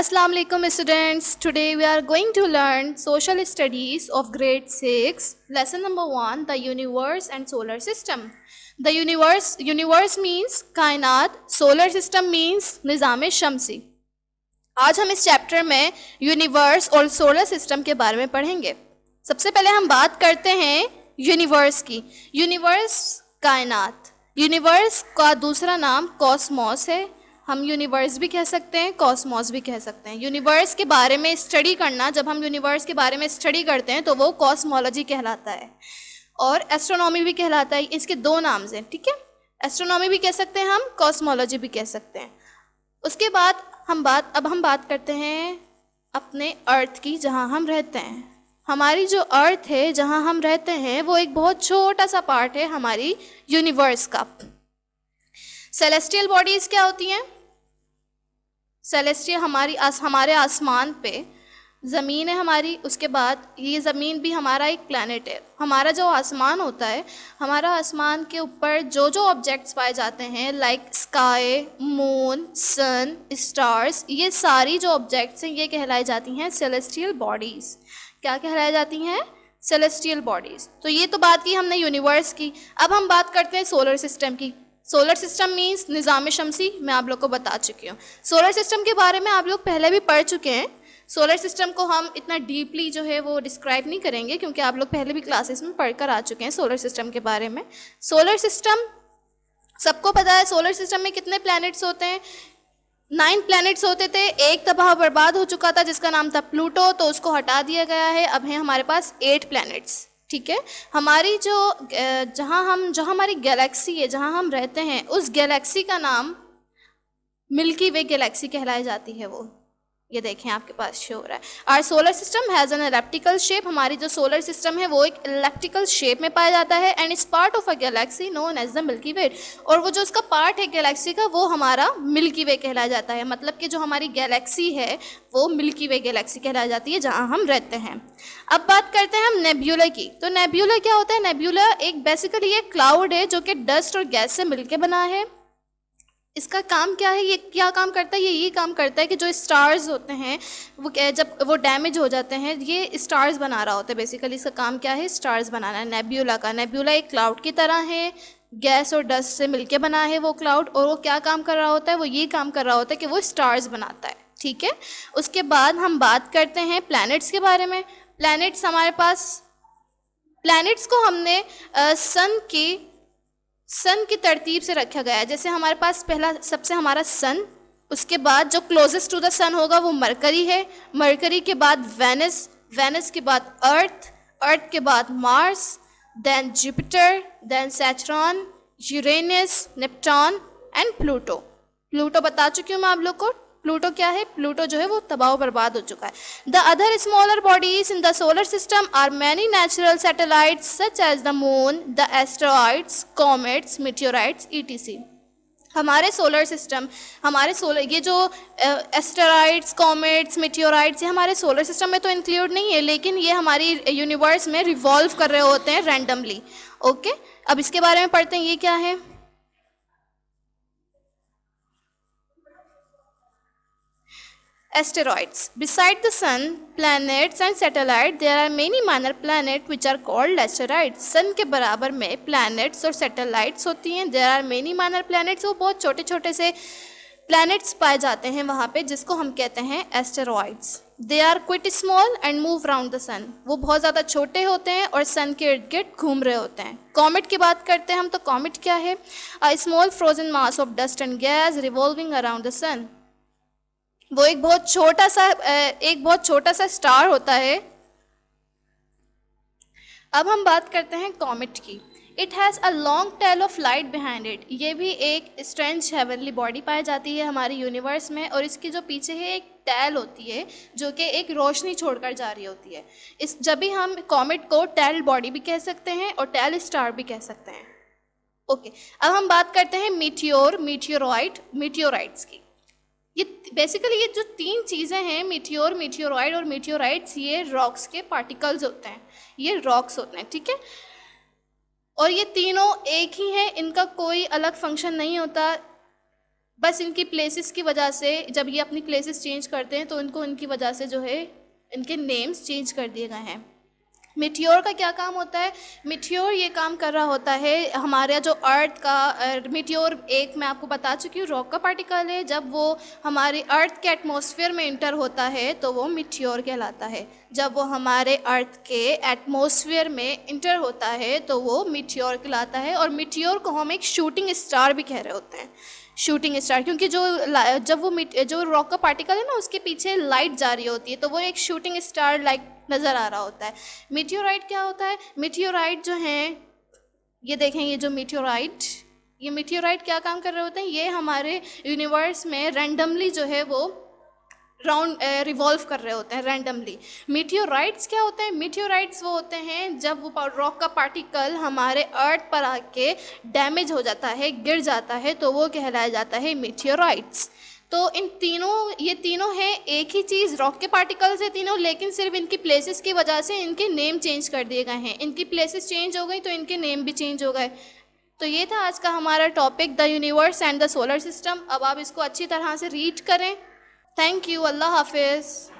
Assalamu alaikum students. Today we are going to learn social studies of grade 6. Lesson number 1, the universe and solar system. The universe means कायनात, solar system means निज़ाम शमसी. आज हम इस chapter में universe और solar system के बारे में पढ़ेंगे. सबसे पहले हम बात करते हैं यूनिवर्स की. यूनिवर्स कायनात. यूनिवर्स का दूसरा नाम कॉस्मॉस है. हम यूनिवर्स भी कह सकते हैं, कॉस्मॉस भी कह सकते हैं. यूनिवर्स के बारे में स्टडी करना, जब हम यूनिवर्स के बारे में स्टडी करते हैं तो वो कॉस्मोलॉजी कहलाता है और एस्ट्रोनॉमी भी कहलाता है. इसके दो नाम हैं, ठीक है. एस्ट्रोनॉमी भी कह सकते हैं हम, कॉस्मोलॉजी भी कह सकते हैं. उसके बाद हम बात करते हैं अपने अर्थ की, जहाँ हम रहते हैं. हमारी जो अर्थ है जहाँ हम रहते हैं वो एक बहुत छोटा सा पार्ट है हमारी यूनिवर्स का. सेलेस्टियल बॉडीज़ क्या होती हैं? सेलेस्टियल हमारे आसमान पे ज़मीन है हमारी. उसके बाद ये ज़मीन भी हमारा एक प्लैनेट है. हमारा जो आसमान होता है, हमारा आसमान के ऊपर जो जो ऑब्जेक्ट्स पाए जाते हैं लाइक स्काई, मून, सन, स्टार्स, ये सारी जो ऑब्जेक्ट्स हैं ये कहलाई जाती हैं सेलेस्टियल बॉडीज़. क्या कहलाई जाती हैं? Celestial bodies. तो ये तो बात की हमने यूनिवर्स की. अब हम बात करते हैं सोलर सिस्टम की. सोलर सिस्टम मीन्स निज़ाम शमसी. मैं आप लोग को बता चुकी हूँ. सोलर सिस्टम के बारे में आप लोग पहले भी पढ़ चुके हैं. सोलर सिस्टम को हम इतना डीपली जो है वो डिस्क्राइब नहीं करेंगे क्योंकि आप लोग पहले भी क्लासेस में पढ़कर आ चुके हैं सोलर सिस्टम के बारे में. सोलर सिस्टम सबको पता है. सोलर सिस्टम में कितने प्लैनेट्स होते हैं? 9 प्लैनेट्स होते थे. एक तबाह बर्बाद हो चुका था जिसका नाम था प्लूटो, तो उसको हटा दिया गया है. अब हैं हमारे पास 8 प्लैनेट्स, ठीक है. हमारी जहाँ हमारी गैलेक्सी है, जहाँ हम रहते हैं, उस गैलेक्सी का नाम मिल्की वे गैलेक्सी कहलाई जाती है. वो ये देखें आपके पास शो हो रहा है. Our solar system has an elliptical shape. हमारी जो सोलर सिस्टम है वो एक एलिप्टिकल शेप में पाया जाता है. And is part of a galaxy known as the Milky Way. और वो जो उसका पार्ट है गैलेक्सी का वो हमारा मिल्की वे कहलाया जाता है. मतलब कि जो हमारी गैलेक्सी है वो मिल्की वे गैलेक्सी कहलाई जाती है जहाँ हम रहते हैं. अब बात करते हैं हम नेब्यूला की. तो नेब्यूला क्या होता है? नेब्यूला एक बेसिकली एक क्लाउड है जो कि डस्ट और गैस से मिलकर बना है. इसका काम क्या है? ये क्या काम करता है? ये काम करता है कि जो स्टार्स होते हैं वो जब वो डैमेज हो जाते हैं, ये स्टार्स बना रहा होता है. बेसिकली इसका काम क्या है? स्टार्स बनाना है नेब्यूला का. नेब्यूला एक क्लाउड की तरह है, गैस और डस्ट से मिलके बना है वो क्लाउड. और वो क्या काम कर रहा होता है? वो ये काम कर रहा होता है कि वो स्टार्स बनाता है, ठीक है. उसके बाद हम बात करते हैं प्लैनेट्स के बारे में. प्लैनेट्स हमारे पास, प्लैनेट्स को हमने सन की तरतीब से रखा गया है. जैसे हमारे पास पहला सबसे हमारा सन, उसके बाद जो क्लोजेस्ट टू द सन होगा वो मरकरी है. मरकरी के बाद वेनस, वेनस के बाद अर्थ, अर्थ के बाद Mars, then Jupiter, then Saturn, Uranus, Neptune and Pluto. Pluto बता चुकी हूँ मैं आप लोग को. प्लूटो क्या है? प्लूटो जो है वो तबाह बर्बाद हो चुका है. The other smaller bodies in the solar system are many natural satellites such as the moon, the asteroids, comets, meteorites etc. हमारे सोलर सिस्टम, ये जो एस्टेरॉइड्स, कॉमेट्स, मीटियोराइट्स, ये हमारे सोलर सिस्टम में तो इंक्लूड नहीं है, लेकिन ये हमारी यूनिवर्स में रिवॉल्व कर रहे होते हैं रैंडमली. ओके, अब इसके बारे में पढ़ते हैं. ये क्या है? Asteroids. Beside the sun, planets and satellites, there are many minor planets which are called asteroids. Sun के बराबर में planets और satellites होती हैं. There are many minor planets. वो बहुत छोटे छोटे से planets पाए जाते हैं वहाँ पे, जिसको हम कहते हैं asteroids. They are quite small and move around the sun. वो बहुत ज़्यादा छोटे होते हैं और सन के इर्द गिर्द घूम रहे होते हैं. कॉमेट की बात करते हैं हम. तो कॉमेट क्या है? A small frozen mass of dust and gas revolving around the sun. वो एक बहुत छोटा सा स्टार होता है. अब हम बात करते हैं कॉमेट की. It has a long tail of light behind it. ये भी एक स्ट्रेंज हेवनली बॉडी पाई जाती है हमारी यूनिवर्स में, और इसकी जो पीछे है एक टेल होती है जो कि एक रोशनी छोड़कर जा रही होती है. जब भी हम कॉमेट को टेल बॉडी भी कह सकते हैं और टेल स्टार भी कह सकते हैं. ओके, अब हम बात करते हैं मीटियोराइट्स की. ये बेसिकली ये जो 3 चीज़ें हैं, मीटियोरॉइड और मीटियोराइट्स, ये रॉक्स के पार्टिकल्स होते हैं. ये रॉक्स होते हैं, ठीक है. और ये तीनों एक ही हैं, इनका कोई अलग फंक्शन नहीं होता. बस इनकी प्लेसेस की वजह से, जब ये अपनी प्लेसेस चेंज करते हैं तो इनको इनकी वजह से जो है इनके नेम्स चेंज कर दिए गए हैं। मिटियोर का क्या काम होता है? मिटियोर ये काम कर रहा होता है हमारे जो अर्थ का, मिटियोर एक मैं आपको बता चुकी हूँ रॉक का पार्टिकल है, जब वो हमारे अर्थ के एटमॉस्फेयर में इंटर होता है तो वो मिटियोर कहलाता है। जब वो हमारे अर्थ के एटमॉस्फेयर में इंटर होता है तो वो मिटियोर कहलाता है। और मिटियोर को हम एक शूटिंग स्टार भी कह रहे होते हैं, शूटिंग स्टार, क्योंकि जब वो जो रॉक का पार्टिकल है ना उसके पीछे लाइट जा रही होती है तो वो एक शूटिंग स्टार लाइक नज़र आ रहा होता है। मीटियोराइट क्या होता है? मीटियोराइट जो हैं, ये देखें, ये जो मीटियोराइट क्या काम कर रहे होते हैं? ये हमारे यूनिवर्स में रैंडमली जो है वो राउंड रिवॉल्व कर रहे होते हैं रैंडमली। मीटियोराइट्स क्या होते हैं? मीटियोराइट्स वो होते हैं जब वो रॉक का पार्टिकल हमारे अर्थ पर आके डैमेज हो जाता है, गिर जाता है, तो वो कहलाया जाता है मीटियोराइट्स। तो ये तीनों हैं एक ही चीज़, रॉक के पार्टिकल्स है तीनों, लेकिन सिर्फ इनकी प्लेसेस की वजह से इनके नेम चेंज कर दिए गए हैं। इनकी प्लेसेस चेंज हो गई तो इनके नेम भी चेंज हो गए। तो ये था आज का हमारा topic, the universe and the solar system. अब आप इसको अच्छी तरह से रीड करें। Thank you. अल्लाह हाफिज़।